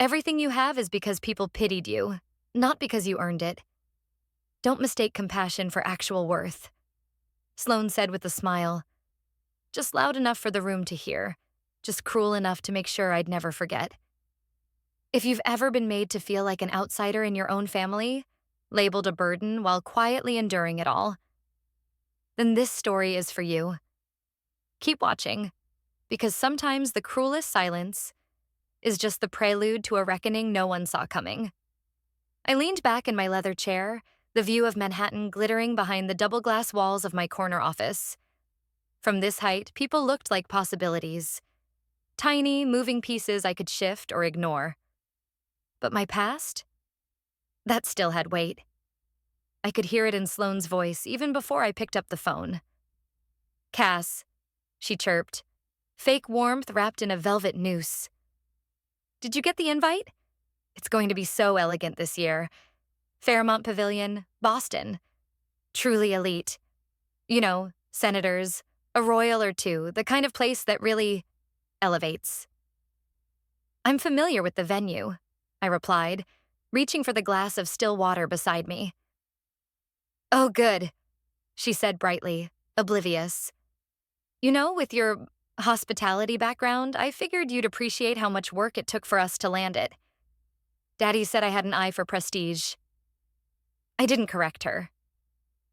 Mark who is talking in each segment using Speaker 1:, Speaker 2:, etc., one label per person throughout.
Speaker 1: Everything you have is because people pitied you, not because you earned it. Don't mistake compassion for actual worth. Sloane said with a smile, just loud enough for the room to hear, just cruel enough to make sure I'd never forget. If you've ever been made to feel like an outsider in your own family, labeled a burden while quietly enduring it all, then this story is for you. Keep watching, because sometimes the cruelest silence is just the prelude to a reckoning no one saw coming. I leaned back in my leather chair, the view of Manhattan glittering behind the double glass walls of my corner office. From this height, people looked like possibilities. Tiny, moving pieces I could shift or ignore. But my past? That still had weight. I could hear it in Sloane's voice even before I picked up the phone. "Cass," she chirped, fake warmth wrapped in a velvet noose. "Did you get the invite? It's going to be so elegant this year. Fairmont Pavilion, Boston. Truly elite. You know, senators, a royal or two, the kind of place that really elevates." "I'm familiar with the venue," I replied, reaching for the glass of still water beside me. "Oh, good," she said brightly, oblivious. "You know, with your hospitality background, I figured you'd appreciate how much work it took for us to land it. Daddy said I had an eye for prestige." I didn't correct her.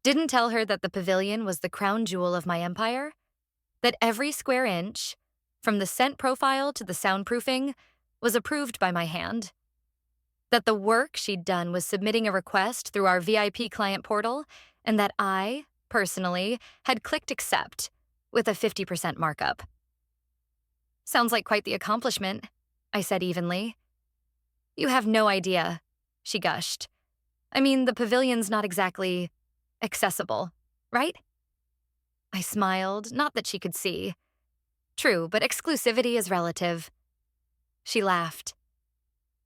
Speaker 1: Didn't tell her that the pavilion was the crown jewel of my empire, that every square inch, from the scent profile to the soundproofing, was approved by my hand. That the work she'd done was submitting a request through our VIP client portal, and that I, personally, had clicked accept with a 50% markup. "Sounds like quite the accomplishment," I said evenly. "You have no idea," she gushed. "I mean, the pavilion's not exactly accessible, right?" I smiled, not that she could see. "True, but exclusivity is relative." She laughed.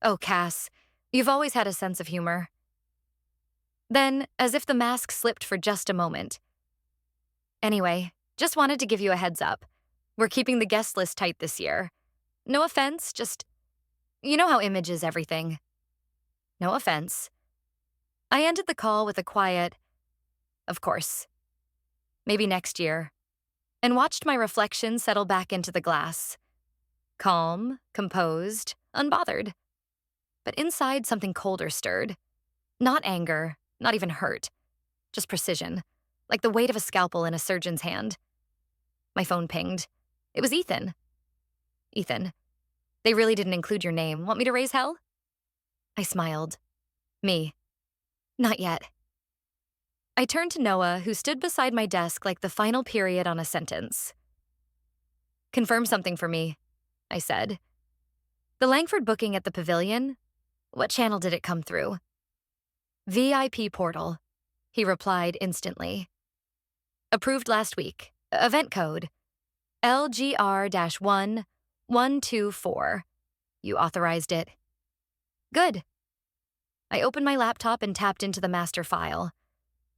Speaker 1: "Oh, Cass, you've always had a sense of humor." Then, as if the mask slipped for just a moment, "Anyway, just wanted to give you a heads up. We're keeping the guest list tight this year. No offense, just, you know how image is everything." "No offense." I ended the call with a quiet, "Of course. Maybe next year," and watched my reflection settle back into the glass. Calm, composed, unbothered. But inside, something colder stirred. Not anger, not even hurt. Just precision, like the weight of a scalpel in a surgeon's hand. My phone pinged. It was Ethan. "Ethan, they really didn't include your name. Want me to raise hell?" I smiled. "Me. Not yet." I turned to Noah, who stood beside my desk like the final period on a sentence. "Confirm something for me," I said. "The Langford booking at the pavilion? What channel did it come through?" "VIP portal," he replied instantly. "Approved last week. Event code. LGR-1124. You authorized it." "Good." I opened my laptop and tapped into the master file.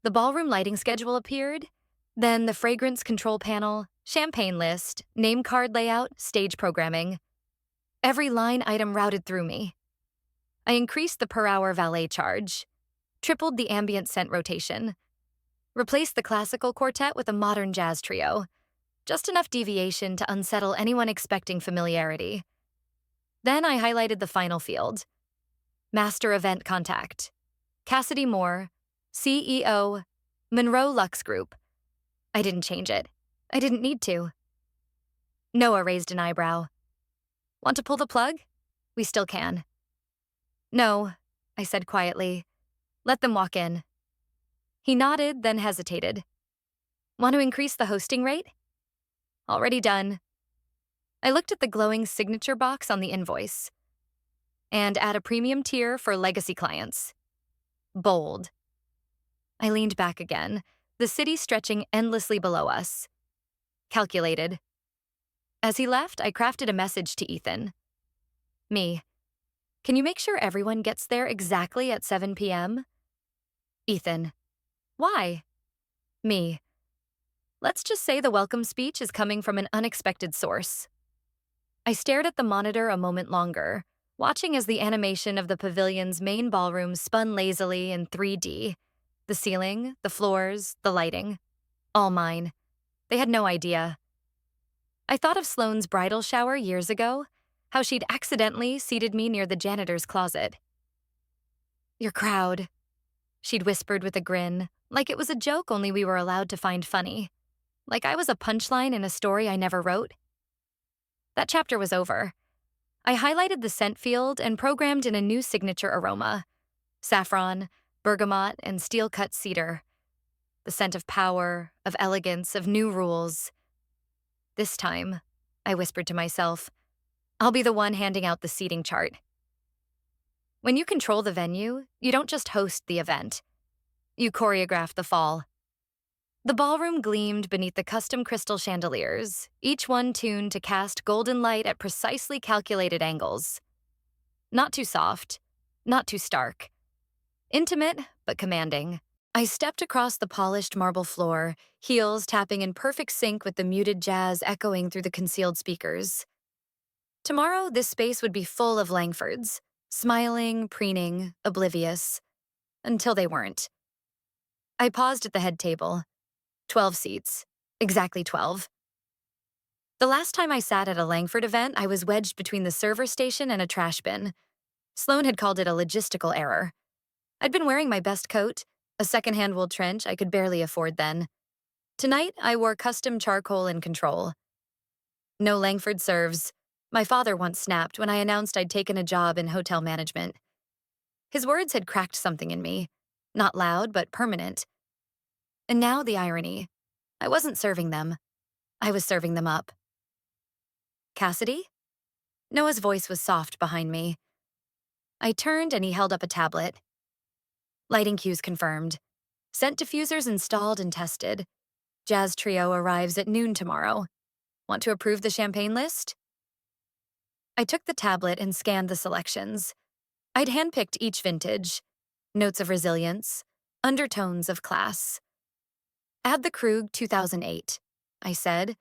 Speaker 1: The ballroom lighting schedule appeared, then the fragrance control panel, champagne list, name card layout, stage programming. Every line item routed through me. I increased the per-hour valet charge, tripled the ambient scent rotation, replaced the classical quartet with a modern jazz trio, just enough deviation to unsettle anyone expecting familiarity. Then I highlighted the final field. Master event contact. Cassidy Moore, CEO, Monroe Lux Group. I didn't change it. I didn't need to. Noah raised an eyebrow. "Want to pull the plug? We still can." "No," I said quietly. "Let them walk in." He nodded, then hesitated. "Want to increase the hosting rate?" "Already done." I looked at the glowing signature box on the invoice. "And add a premium tier for legacy clients." Bold. I leaned back again, the city stretching endlessly below us. Calculated. As he left, I crafted a message to Ethan. Me. Can you make sure everyone gets there exactly at 7 p.m.? Ethan. Why? Me. Let's just say the welcome speech is coming from an unexpected source. I stared at the monitor a moment longer, watching as the animation of the pavilion's main ballroom spun lazily in 3D. The ceiling, the floors, the lighting. All mine. They had no idea. I thought of Sloane's bridal shower years ago, how she'd accidentally seated me near the janitor's closet. "Your crowd," she'd whispered with a grin, like it was a joke only we were allowed to find funny. Like I was a punchline in a story I never wrote. That chapter was over. I highlighted the scent field and programmed in a new signature aroma: saffron, bergamot, and steel-cut cedar. The scent of power, of elegance, of new rules. This time, I whispered to myself, I'll be the one handing out the seating chart. When you control the venue, you don't just host the event. You choreograph the fall. The ballroom gleamed beneath the custom crystal chandeliers, each one tuned to cast golden light at precisely calculated angles. Not too soft, not too stark. Intimate, but commanding. I stepped across the polished marble floor, heels tapping in perfect sync with the muted jazz echoing through the concealed speakers. Tomorrow, this space would be full of Langfords, smiling, preening, oblivious, until they weren't. I paused at the head table. 12 seats. Exactly 12. The last time I sat at a Langford event, I was wedged between the server station and a trash bin. Sloane had called it a logistical error. I'd been wearing my best coat, a secondhand wool trench I could barely afford then. Tonight, I wore custom charcoal and control. No Langford serves. My father once snapped when I announced I'd taken a job in hotel management. His words had cracked something in me. Not loud, but permanent. And now the irony. I wasn't serving them. I was serving them up. Cassidy? Noah's voice was soft behind me. I turned and he held up a tablet. Lighting cues confirmed. Scent diffusers installed and tested. Jazz Trio arrives at noon tomorrow. Want to approve the champagne list? I took the tablet and scanned the selections. I'd handpicked each vintage. Notes of resilience, undertones of class. Add the Krug 2008, I said,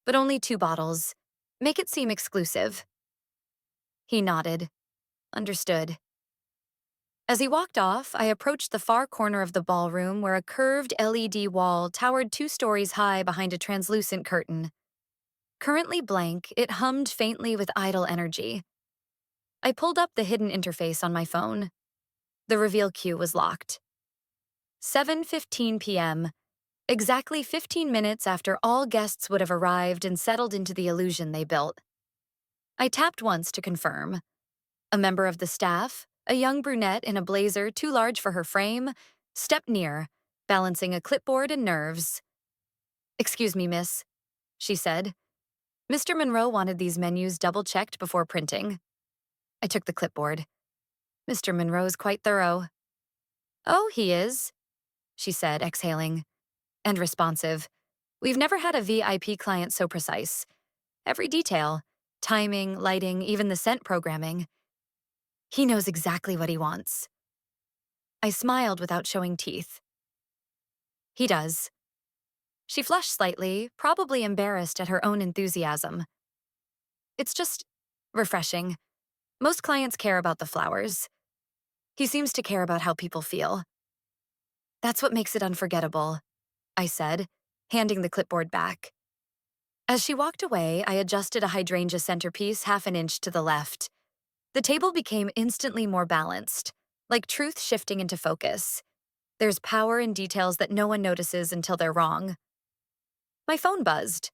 Speaker 1: but only 2 bottles. Make it seem exclusive. He nodded. Understood. As he walked off, I approached the far corner of the ballroom where a curved LED wall towered 2 stories high behind a translucent curtain. Currently blank, it hummed faintly with idle energy. I pulled up the hidden interface on my phone. The reveal queue was locked. 7:15 p.m., exactly 15 minutes after all guests would have arrived and settled into the illusion they built. I tapped once to confirm. A member of the staff, a young brunette in a blazer too large for her frame, stepped near, balancing a clipboard and nerves. "Excuse me, miss," she said. "Mr. Monroe wanted these menus double-checked before printing." I took the clipboard. "Mr. Monroe's quite thorough." "Oh, he is," she said, exhaling. "And responsive. We've never had a VIP client so precise. Every detail, timing, lighting, even the scent programming. He knows exactly what he wants." I smiled without showing teeth. "He does." She flushed slightly, probably embarrassed at her own enthusiasm. "It's just refreshing. Most clients care about the flowers. He seems to care about how people feel." "That's what makes it unforgettable," I said, handing the clipboard back. As she walked away, I adjusted a hydrangea centerpiece half an inch to the left. The table became instantly more balanced, like truth shifting into focus. There's power in details that no one notices until they're wrong. My phone buzzed.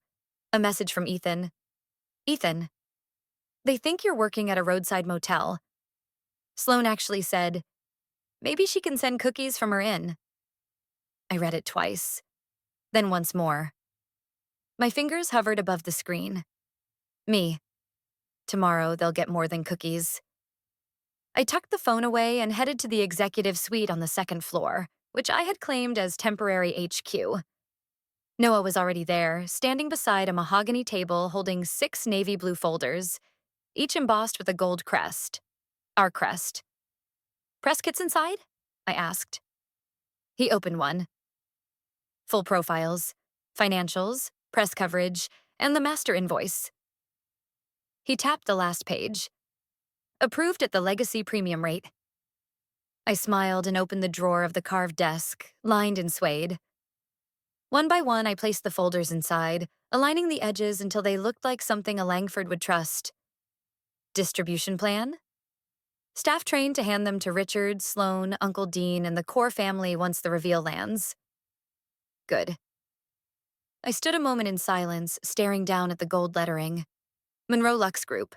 Speaker 1: A message from Ethan. "Ethan, they think you're working at a roadside motel." Sloane actually said, "Maybe she can send cookies from her inn." I read it twice, then once more. My fingers hovered above the screen. Me. Tomorrow they'll get more than cookies. I tucked the phone away and headed to the executive suite on the 2nd floor, which I had claimed as temporary HQ. Noah was already there, standing beside a mahogany table holding 6 navy blue folders, each embossed with a gold crest. Our crest. "Press kits inside?" I asked. He opened one. Full profiles, financials, press coverage, and the master invoice. He tapped the last page. Approved at the Legacy Premium rate. I smiled and opened the drawer of the carved desk, lined and suede. One by one, I placed the folders inside, aligning the edges until they looked like something a Langford would trust. Distribution plan? Staff trained to hand them to Richard, Sloane, Uncle Dean, and the core family once the reveal lands. Good. I stood a moment in silence, staring down at the gold lettering. Monroe Lux Group.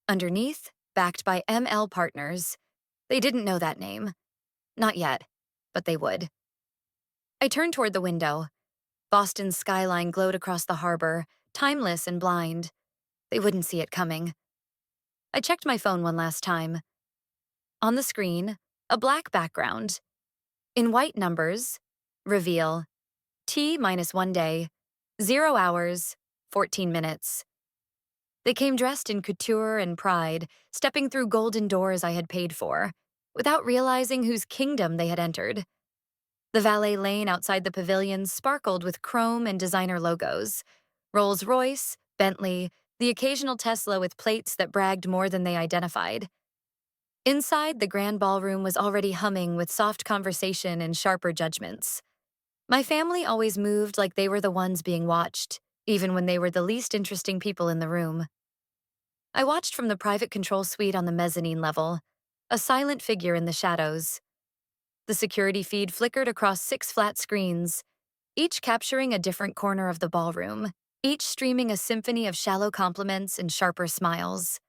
Speaker 1: Underneath, backed by ML Partners. They didn't know that name. Not yet, but they would. I turned toward the window. Boston's skyline glowed across the harbor, timeless and blind. They wouldn't see it coming. I checked my phone one last time. On the screen, a black background. In white numbers, reveal. T-1 day, 0 hours, 14 minutes. They came dressed in couture and pride, stepping through golden doors I had paid for, without realizing whose kingdom they had entered. The valet lane outside the pavilion sparkled with chrome and designer logos. Rolls-Royce, Bentley, the occasional Tesla with plates that bragged more than they identified. Inside, the grand ballroom was already humming with soft conversation and sharper judgments. My family always moved like they were the ones being watched, even when they were the least interesting people in the room. I watched from the private control suite on the mezzanine level, a silent figure in the shadows. The security feed flickered across 6 flat screens, each capturing a different corner of the ballroom, each streaming a symphony of shallow compliments and sharper smiles.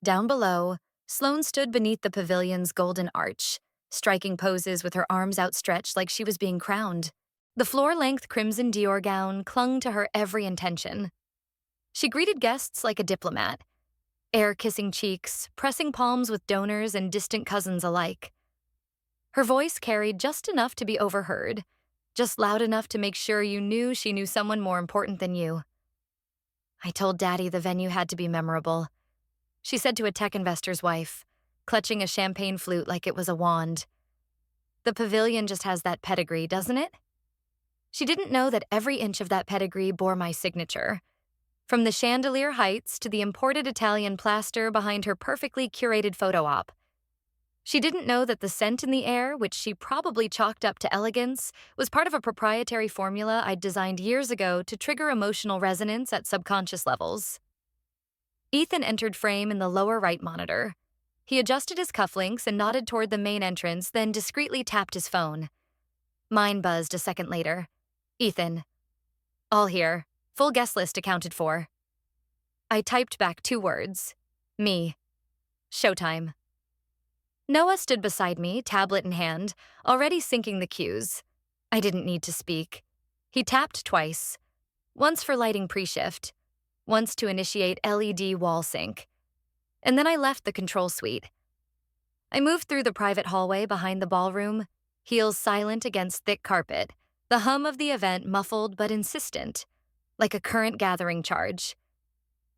Speaker 1: Down below, Sloane stood beneath the pavilion's golden arch, striking poses with her arms outstretched like she was being crowned. The floor-length crimson Dior gown clung to her every intention. She greeted guests like a diplomat, air-kissing cheeks, pressing palms with donors and distant cousins alike. Her voice carried just enough to be overheard, just loud enough to make sure you knew she knew someone more important than you. I told Daddy the venue had to be memorable, she said to a tech investor's wife, clutching a champagne flute like it was a wand. The pavilion just has that pedigree, doesn't it? She didn't know that every inch of that pedigree bore my signature, from the chandelier heights to the imported Italian plaster behind her perfectly curated photo op. She didn't know that the scent in the air, which she probably chalked up to elegance, was part of a proprietary formula I'd designed years ago to trigger emotional resonance at subconscious levels. Ethan entered frame in the lower right monitor. He adjusted his cufflinks and nodded toward the main entrance, then discreetly tapped his phone. Mine buzzed a second later. Ethan. All here. Full guest list accounted for. I typed back 2 words. Me. Showtime. Noah stood beside me, tablet in hand, already syncing the cues. I didn't need to speak. He tapped twice. Once for lighting pre-shift. Once to initiate LED wall sync. And then I left the control suite. I moved through the private hallway behind the ballroom, heels silent against thick carpet, the hum of the event muffled but insistent, like a current gathering charge.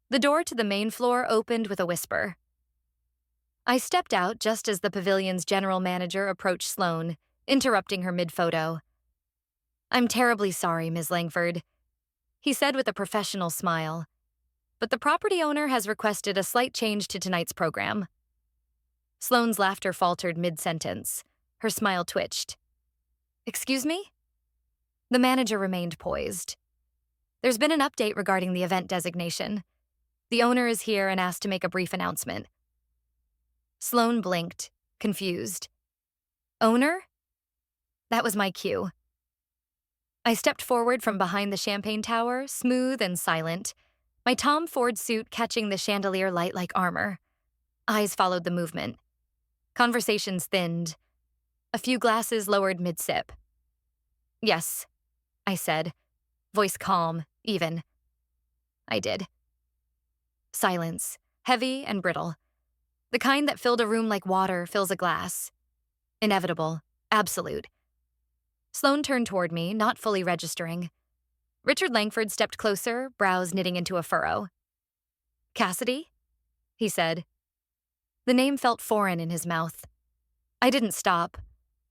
Speaker 1: The door to the main floor opened with a whisper. I stepped out just as the pavilion's general manager approached Sloane, interrupting her mid-photo. I'm terribly sorry, Ms. Langford, he said with a professional smile. But the property owner has requested a slight change to tonight's program. Sloane's laughter faltered mid-sentence. Her smile twitched. Excuse me? The manager remained poised. There's been an update regarding the event designation. The owner is here and asked to make a brief announcement. Sloane blinked, confused. Owner? That was my cue. I stepped forward from behind the champagne tower, smooth and silent, my Tom Ford suit catching the chandelier light like armor. Eyes followed the movement. Conversations thinned. A few glasses lowered mid-sip. Yes, I said, voice calm, even. I did. Silence, heavy and brittle. The kind that filled a room like water fills a glass. Inevitable, absolute. Sloane turned toward me, not fully registering. Richard Langford stepped closer, brows knitting into a furrow. Cassidy? He said. The name felt foreign in his mouth. I didn't stop.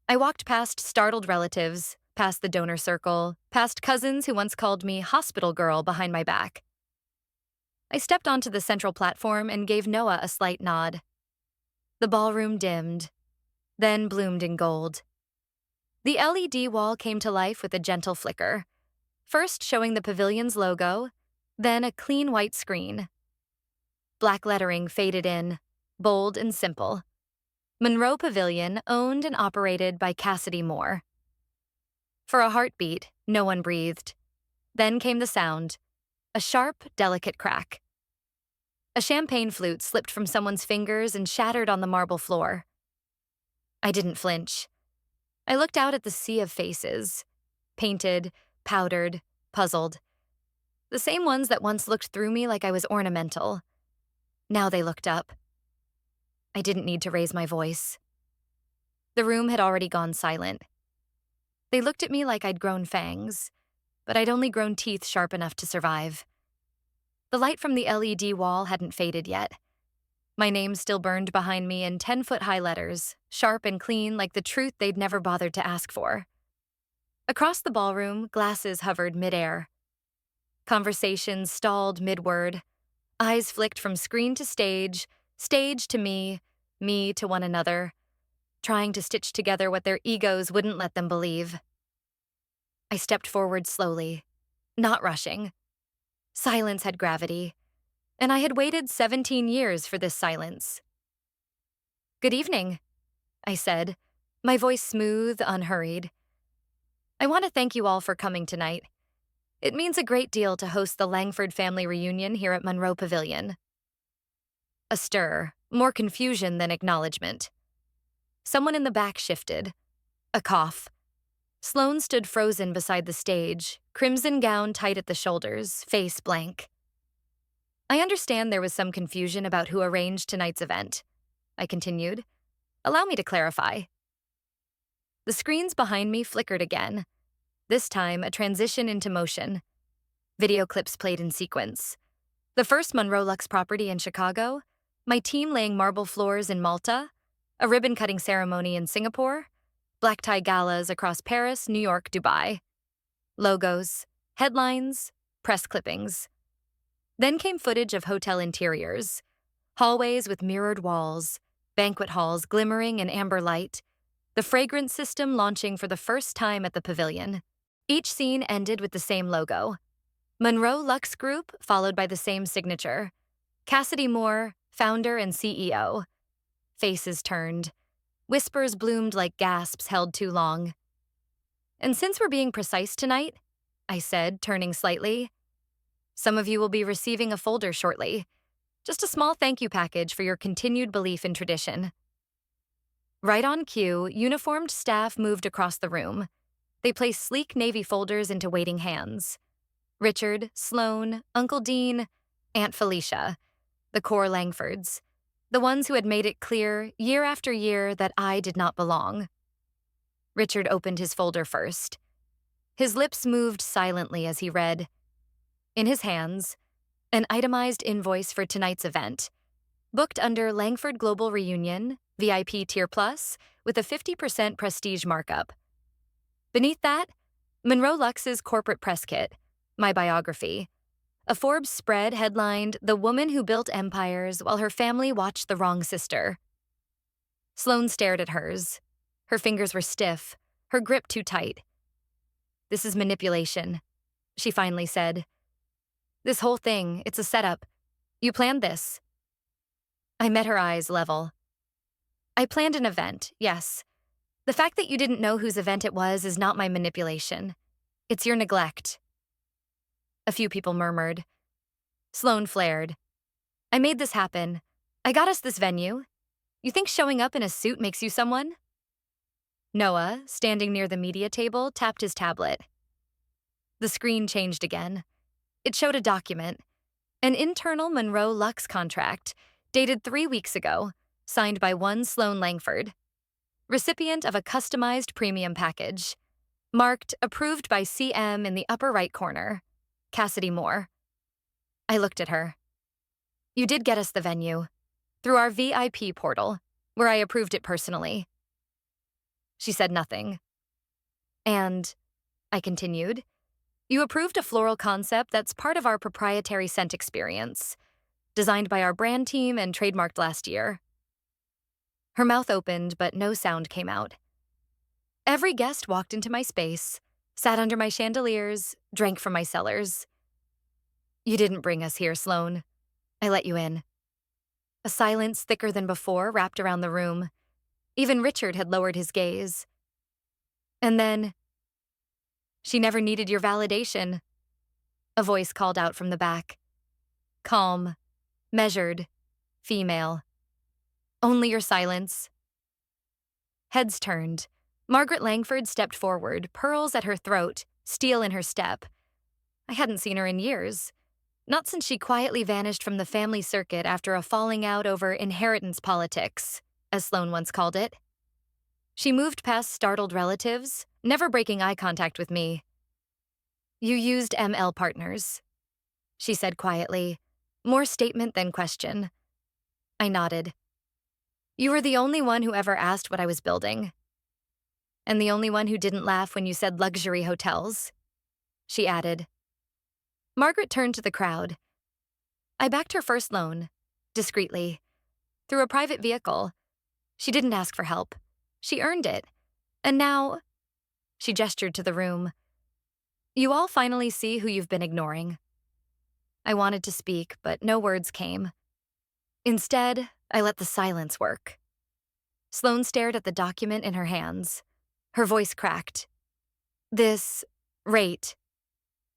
Speaker 1: I walked past startled relatives, past the donor circle, past cousins who once called me hospital girl behind my back. I stepped onto the central platform and gave Noah a slight nod. The ballroom dimmed, then bloomed in gold. The LED wall came to life with a gentle flicker, first showing the pavilion's logo, then a clean white screen. Black lettering faded in, bold and simple. Monroe Pavilion, owned and operated by Cassidy Moore. For a heartbeat, no one breathed. Then came the sound, a sharp, delicate crack. A champagne flute slipped from someone's fingers and shattered on the marble floor. I didn't flinch. I looked out at the sea of faces, painted, powdered, puzzled. The same ones that once looked through me like I was ornamental. Now they looked up. I didn't need to raise my voice. The room had already gone silent. They looked at me like I'd grown fangs, but I'd only grown teeth sharp enough to survive. The light from the LED wall hadn't faded yet. My name still burned behind me in 10-foot-high letters, sharp and clean like the truth they'd never bothered to ask for. Across the ballroom, glasses hovered midair. Conversations stalled mid-word. Eyes flicked from screen to stage to me to one another, trying to stitch together what their egos wouldn't let them believe. I stepped forward slowly, not rushing. Silence had gravity, and I had waited 17 years for this silence. "Good evening," I said, my voice smooth, unhurried. "I want to thank you all for coming tonight. It means a great deal to host the Langford family reunion here at Monroe Pavilion." A stir, more confusion than acknowledgement. Someone in the back shifted. A cough. Sloane stood frozen beside the stage, crimson gown tight at the shoulders, face blank. "I understand there was some confusion about who arranged tonight's event," I continued. "Allow me to clarify." The screens behind me flickered again. This time, a transition into motion. Video clips played in sequence. The first Monroe Luxe property in Chicago, my team laying marble floors in Malta, a ribbon-cutting ceremony in Singapore, black tie galas across Paris, New York, Dubai. Logos, headlines, press clippings. Then came footage of hotel interiors, hallways with mirrored walls, banquet halls glimmering in amber light, the fragrance system launching for the first time at the pavilion. Each scene ended with the same logo. Monroe Luxe Group, followed by the same signature. Cassidy Moore, founder and CEO. Faces turned. Whispers bloomed like gasps held too long. "And since we're being precise tonight," I said, turning slightly, "some of you will be receiving a folder shortly. Just a small thank you package for your continued belief in tradition." Right on cue, uniformed staff moved across the room. They placed sleek navy folders into waiting hands. Richard, Sloane, Uncle Dean, Aunt Felicia, the core Langfords, the ones who had made it clear, year after year, that I did not belong. Richard opened his folder first. His lips moved silently as he read. In his hands, an itemized invoice for tonight's event, booked under Langford Global Reunion, VIP Tier Plus, with a 50% prestige markup. Beneath that, Monroe Luxe's corporate press kit, my biography, a Forbes spread headlined "The Woman Who Built Empires While Her Family Watched the Wrong Sister." Sloane stared at hers. Her fingers were stiff, her grip too tight. "This is manipulation," she finally said. "This whole thing, it's a setup. You planned this." I met her eyes level. "I planned an event, yes. The fact that you didn't know whose event it was is not my manipulation. It's your neglect." A few people murmured. Sloane flared. "I made this happen. I got us this venue. You think showing up in a suit makes you someone?" Noah, standing near the media table, tapped his tablet. The screen changed again. It showed a document, an internal Monroe Luxe contract, dated 3 weeks ago, signed by one Sloane Langford, recipient of a customized premium package, marked approved by CM in the upper right corner, Cassidy Moore. I looked at her. "You did get us the venue, through our VIP portal, where I approved it personally." She said nothing. "And," I continued, "you approved a floral concept that's part of our proprietary scent experience, designed by our brand team and trademarked last year." Her mouth opened, but no sound came out. Every guest walked into my space, sat under my chandeliers, drank from my cellars. You didn't bring us here, Sloane. I let you in. A silence thicker than before wrapped around the room. Even Richard had lowered his gaze. And then, she never needed your validation. A voice called out from the back. Calm, measured, female. Only your silence. Heads turned. Margaret Langford stepped forward, pearls at her throat, steel in her step. I hadn't seen her in years. Not since she quietly vanished from the family circuit after a falling out over inheritance politics, as Sloane once called it. She moved past startled relatives, never breaking eye contact with me. You used ML partners, she said quietly, more statement than question. I nodded. You were the only one who ever asked what I was building. And the only one who didn't laugh when you said luxury hotels, she added. Margaret turned to the crowd. I backed her first loan, discreetly, through a private vehicle. She didn't ask for help. She earned it. And now, she gestured to the room. You all finally see who you've been ignoring. I wanted to speak, but no words came. Instead, I let the silence work. Sloane stared at the document in her hands. Her voice cracked. This rate.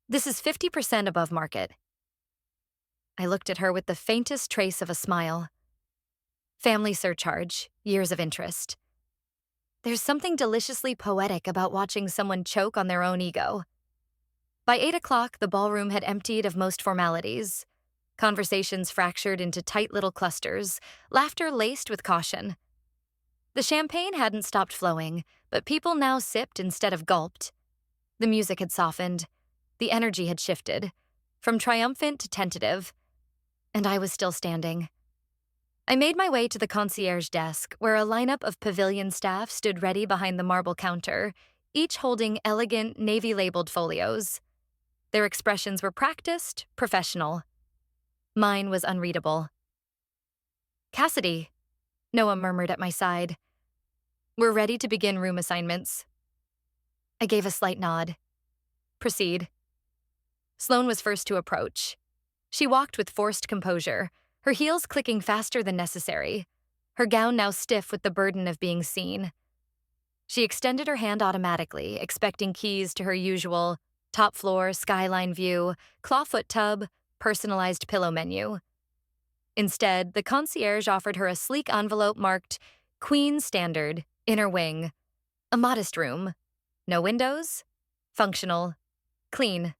Speaker 1: This is 50% above market. I looked at her with the faintest trace of a smile. Family surcharge, years of interest. There's something deliciously poetic about watching someone choke on their own ego. By 8 o'clock, the ballroom had emptied of most formalities. Conversations fractured into tight little clusters, laughter laced with caution. The champagne hadn't stopped flowing, but people now sipped instead of gulped. The music had softened. The energy had shifted, from triumphant to tentative, and I was still standing. I made my way to the concierge desk, where a lineup of pavilion staff stood ready behind the marble counter, each holding elegant, navy-labeled folios. Their expressions were practiced, professional. Mine was unreadable. Cassidy, Noah murmured at my side. We're ready to begin room assignments. I gave a slight nod. Proceed. Sloane was first to approach. She walked with forced composure, her heels clicking faster than necessary, her gown now stiff with the burden of being seen. She extended her hand automatically, expecting keys to her usual top floor, skyline view, clawfoot tub, personalized pillow menu. Instead, the concierge offered her a sleek envelope marked Queen Standard, Inner Wing, a modest room. No windows, functional, clean.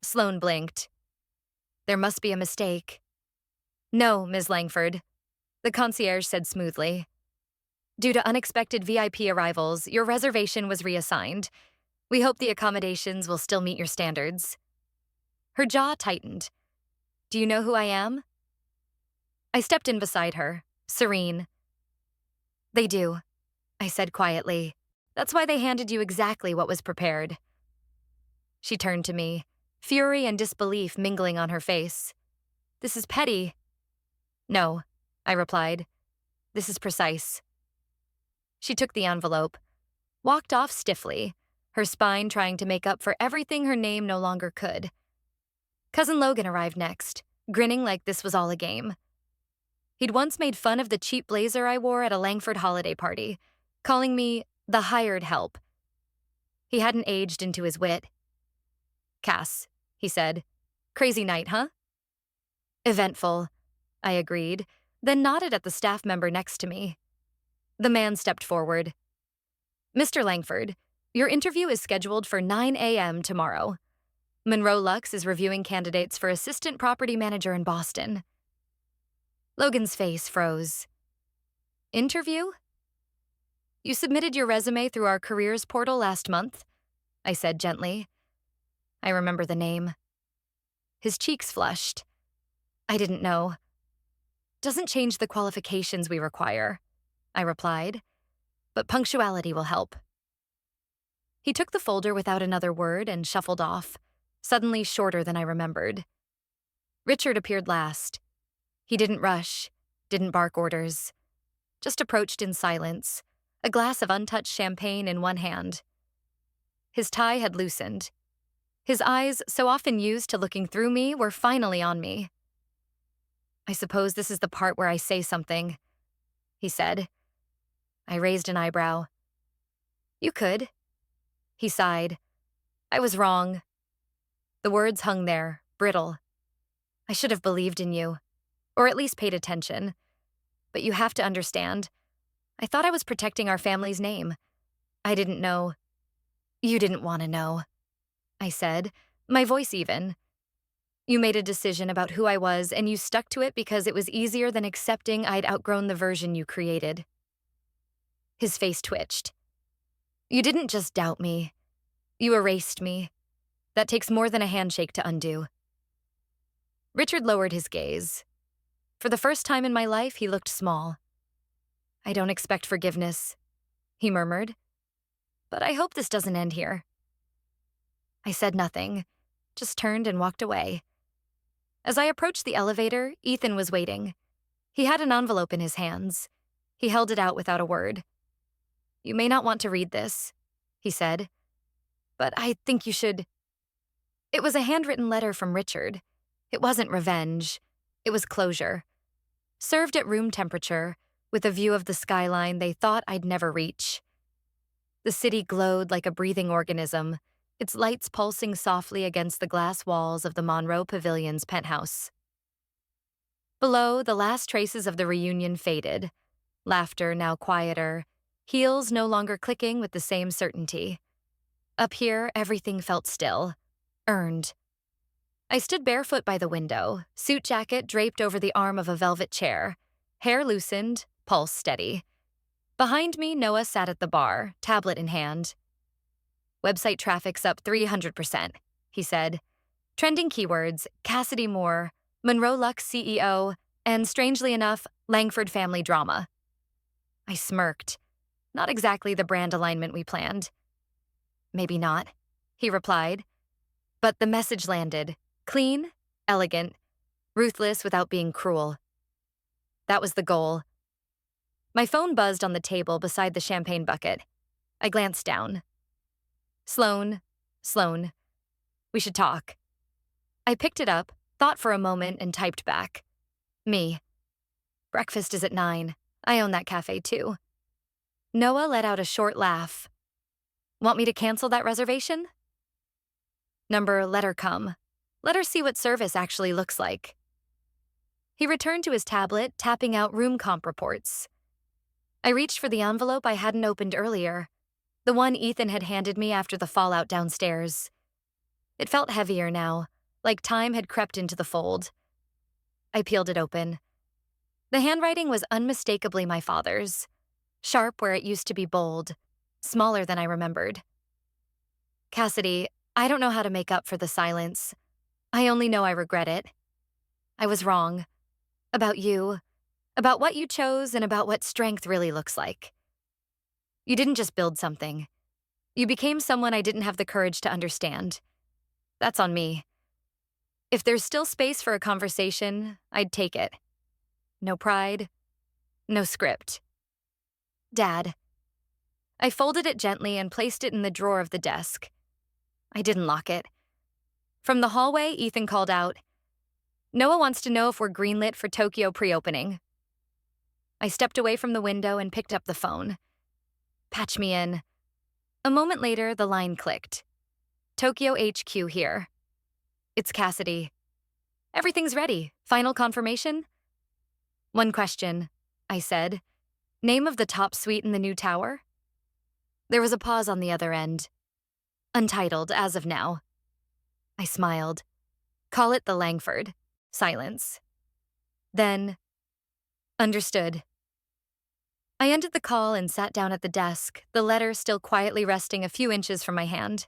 Speaker 1: Sloane blinked. There must be a mistake. No, Ms. Langford, the concierge said smoothly. Due to unexpected VIP arrivals, your reservation was reassigned. We hope the accommodations will still meet your standards. Her jaw tightened. Do you know who I am? I stepped in beside her, serene. They do, I said quietly. That's why they handed you exactly what was prepared. She turned to me, fury and disbelief mingling on her face. This is petty. No, I replied. This is precise. She took the envelope, walked off stiffly, her spine trying to make up for everything her name no longer could. Cousin Logan arrived next, grinning like this was all a game. He'd once made fun of the cheap blazer I wore at a Langford holiday party, calling me the hired help. He hadn't aged into his wit. Cass, he said. Crazy night, huh? Eventful, I agreed, then nodded at the staff member next to me. The man stepped forward. Mr. Langford, your interview is scheduled for 9 a.m. tomorrow. Monroe Lux is reviewing candidates for assistant property manager in Boston. Logan's face froze. Interview? You submitted your resume through our careers portal last month, I said gently. I remember the name. His cheeks flushed. I didn't know. Doesn't change the qualifications we require, I replied, but punctuality will help. He took the folder without another word and shuffled off, suddenly shorter than I remembered. Richard appeared last. He didn't rush, didn't bark orders, just approached in silence, a glass of untouched champagne in one hand. His tie had loosened. His eyes, so often used to looking through me, were finally on me. "I suppose this is the part where I say something," he said. I raised an eyebrow. "You could." He sighed. "I was wrong." The words hung there, brittle. "I should have believed in you, or at least paid attention. But you have to understand. I thought I was protecting our family's name. I didn't know." "You didn't want to know," I said, my voice even. "You made a decision about who I was, and you stuck to it because it was easier than accepting I'd outgrown the version you created." His face twitched. "You didn't just doubt me. You erased me. That takes more than a handshake to undo." Richard lowered his gaze. For the first time in my life, he looked small. "I don't expect forgiveness," he murmured. "But I hope this doesn't end here." I said nothing, just turned and walked away. As I approached the elevator, Ethan was waiting. He had an envelope in his hands. He held it out without a word. "You may not want to read this," he said, "but I think you should." It was a handwritten letter from Richard. It wasn't revenge. It was closure. Served at room temperature, with a view of the skyline they thought I'd never reach. The city glowed like a breathing organism, its lights pulsing softly against the glass walls of the Monroe Pavilion's penthouse. Below, the last traces of the reunion faded, laughter now quieter, heels no longer clicking with the same certainty. Up here, everything felt still, earned. I stood barefoot by the window, suit jacket draped over the arm of a velvet chair, hair loosened, pulse steady. Behind me, Noah sat at the bar, tablet in hand. "Website traffic's up 300%, he said. "Trending keywords, Cassidy Moore, Monroe Lux CEO, and strangely enough, Langford family drama." I smirked. Not exactly the brand alignment we planned. "Maybe not," he replied. But the message landed. Clean, elegant, ruthless without being cruel. That was the goal. My phone buzzed on the table beside the champagne bucket. I glanced down. Sloan, we should talk." I picked it up, thought for a moment, and typed back. "Me. Breakfast is at 9. I own that cafe too." Noah let out a short laugh. "Want me to cancel that reservation?" "Number, let her come. Let her see what service actually looks like." He returned to his tablet, tapping out room comp reports. I reached for the envelope I hadn't opened earlier, the one Ethan had handed me after the fallout downstairs. It felt heavier now, like time had crept into the fold. I peeled it open. The handwriting was unmistakably my father's, sharp where it used to be bold, smaller than I remembered. "Cassidy, I don't know how to make up for the silence. I only know I regret it. I was wrong. About you, about what you chose, and about what strength really looks like. You didn't just build something. You became someone I didn't have the courage to understand. That's on me. If there's still space for a conversation, I'd take it. No pride, no script." "Dad." I folded it gently and placed it in the drawer of the desk. I didn't lock it. From the hallway, Ethan called out, "Noah wants to know if we're greenlit for Tokyo pre-opening." I stepped away from the window and picked up the phone. "Patch me in." A moment later, the line clicked. "Tokyo HQ here." "It's Cassidy." "Everything's ready. Final confirmation?" "One question," I said. "Name of the top suite in the new tower?" There was a pause on the other end. "Untitled, as of now." I smiled. "Call it the Langford." Silence. Then, "Understood." I ended the call and sat down at the desk, the letter still quietly resting a few inches from my hand.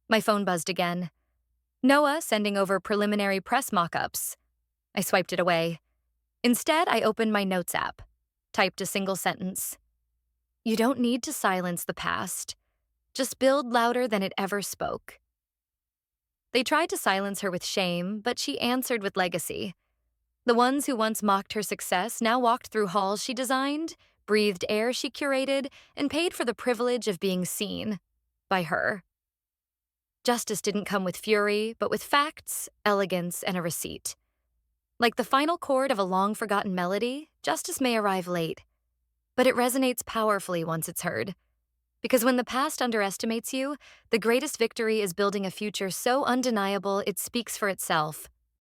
Speaker 1: My phone buzzed again. Noah sending over preliminary press mock-ups. I swiped it away. Instead, I opened my notes app, typed a single sentence. "You don't need to silence the past. Just build louder than it ever spoke." They tried to silence her with shame, but she answered with legacy. The ones who once mocked her success now walked through halls she designed, breathed air she curated, and paid for the privilege of being seen by her. Justice didn't come with fury, but with facts, elegance, and a receipt. Like the final chord of a long-forgotten melody, justice may arrive late, but it resonates powerfully once it's heard. Because when the past underestimates you, the greatest victory is building a future so undeniable it speaks for itself.